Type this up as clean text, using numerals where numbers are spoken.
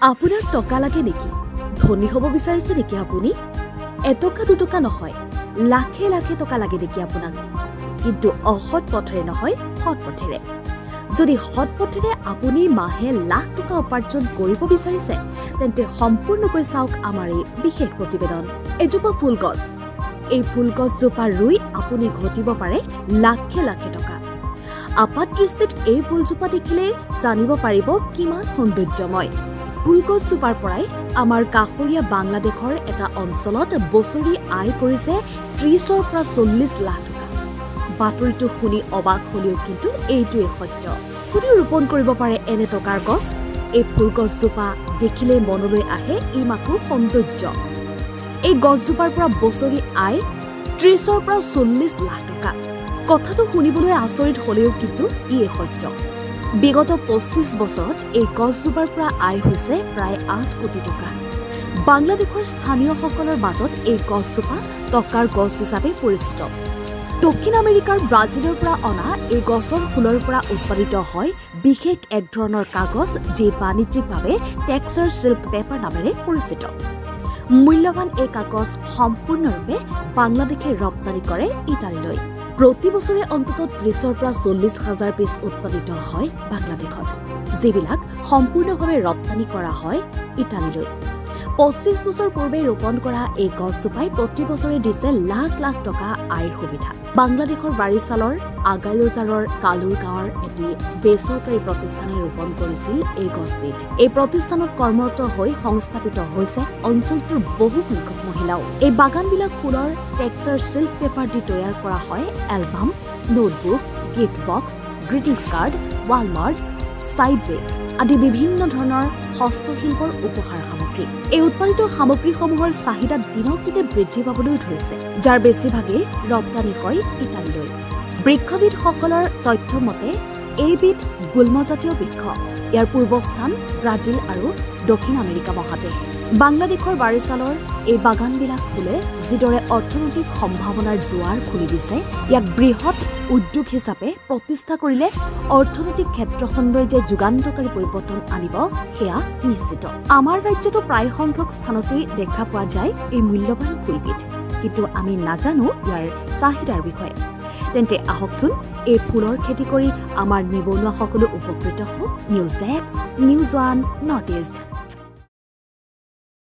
আপোনাক টকা লাগে নেকি? ধনী হ'ব বিচাৰিছে নেকি আপুনি? এটকা দুটকা নহয়, লাখে লাখে টকা লাগে নেকি আপোনাক? কিন্তু অসৎ পথেৰে নহয়, সৎ পথেৰে। যদি সৎ পথেৰে আপুনি মাহে লাখ টকা উপাৰ্জন কৰিব বিচাৰিছে, তেন্তে সম্পূৰ্ণকৈ চাওক আমাৰ এই বিশেষ প্ৰতিবেদন। এজোপা ফুলগছ, এই ফুলগছজোপা ৰুই আপুনি ঘটিব পাৰে লাখে লাখে টকা। আপাত দৃষ্টিত এই ফুলজোপা দেখিলে জানিব পাৰিব কিমান সৌন্দৰ্যময়। ফুলগছজোপাৰ পৰাই আমাৰ কাষৰীয়া বাংলাদেশৰ এটা অঞ্চলত বছৰি আয় কৰিছে ৩০ৰ পৰা ৪০ লাখ টকা। বাতৰিটো শুনি অবাক হলেও কিন্তু এইটোৱে সত্য। কোনেও ৰোপণ কৰিব পাৰে এনে টকাৰ গছ? এই ফুলগছজোপা দেখিলেই মনলৈ আহে ই মাথো সৌন্দৰ্য। এই গছজোপাৰ পৰা বছৰি আয় ৩০ৰ পৰা ৪০ লাখ টকা। কথাটো শুনিবলৈ আচৰিত হলেও কিন্তু ইয়ে সত্য। বিগত ২৫ বছৰত এই গছজোপাৰ পৰা আয় হৈছে প্ৰায় ৮ কোটি টকা। বাংলাদেশৰ স্থানীয়সকলৰ মাজত এই গছজোপা টকাৰ গছ হিচাপে পৰিচিত। দক্ষিণ আমেৰিকাৰ ব্ৰাজিলৰ পৰা অনা এই গছৰ ফুলৰ পৰা উৎপাদিত হয় বিশেষ এক ধৰণৰ কাগজ, যি বাণিজ্যিকভাৱে টেক্সাৰ চিল্ক পেপাৰ নামেৰে পৰিচিত। মূল্যৱান এই কাগজ সম্পূৰ্ণৰূপে বাংলাদেশে ৰপ্তানি কৰে ইটালীলৈ। প্ৰতি বছৰে অন্তত ৩০ৰ পৰা ৪০ হাজাৰ পিচ উৎপাদিত হয় বাংলাদেশত, যিবিলাক সম্পূৰ্ণভাৱে ৰপ্তানি কৰা হয় ইটালীলৈ। ২৫ বছৰ পূৰ্বে ৰোপণ কৰা এই গছজোপাই প্ৰতি বছৰে দিছে লাখ লাখ টকা আয়ৰ সুবিধা। বাংলাদেশৰ বাৰিছালৰ আগালোজাৰৰ কালুৰ গাঁৱৰ এটি বেচৰকাৰী প্ৰতিষ্ঠানে ৰোপণ কৰিছিল এই গছবিধ। এই প্ৰতিষ্ঠানত কৰ্মৰত হৈ সংস্থাপিত হৈছে অঞ্চলটোৰ বহু সংখ্যক মহিলাও। এই বাগানবিলাক ফুলৰ টেক্সাৰ চিল্ক পেপাৰ দি তৈয়াৰ কৰা হয় album, notebook, gift box, greetings card, wall mat, side bag আদি বিভিন্ন ধৰণৰ হস্তশিল্পৰ উপহাৰ সামগ্ৰী। এই উৎপাদিত সামগ্ৰীসমূহৰ চাহিদা দিনক দিনে বৃদ্ধি পাবলৈ ধৰিছে, যাৰ বেছিভাগেই ৰপ্তানি হয় ইটালীলৈ। বৃক্ষবিদসকলৰ তথ্য মতে এইবিধ গুল্মজাতীয় বৃক্ষ। ইয়াৰ পূৰ্বস্থান ব্ৰাজিল আৰু দক্ষিণ আমেৰিকা মহাদেশ। বাংলাদেশৰ বাৰিছালৰ এই বাগানবিলাক ফুলে যিদৰে অৰ্থনৈতিক সম্ভাৱনাৰ দুৱাৰ খুলি দিছে, ইয়াক বৃহৎ উদ্যোগ হিচাপে প্ৰতিষ্ঠা কৰিলে অৰ্থনৈতিক ক্ষেত্ৰখণ্ডই যে যুগান্তকাৰী পৰিৱৰ্তন আনিব সেয়া নিশ্চিত। আমাৰ ৰাজ্যতো প্ৰায় সংখ্যক স্থানতেই দেখা পোৱা যায় এই মূল্যৱান ফুলবিধ, কিন্তু আমি নাজানো ইয়াৰ চাহিদাৰ বিষয়ে। তেন্তে আহকচোন এই ফুলৰ খেতি কৰি আমাৰ নিবনুৱাসকলো উপকৃত হওক। News desk, news one north east.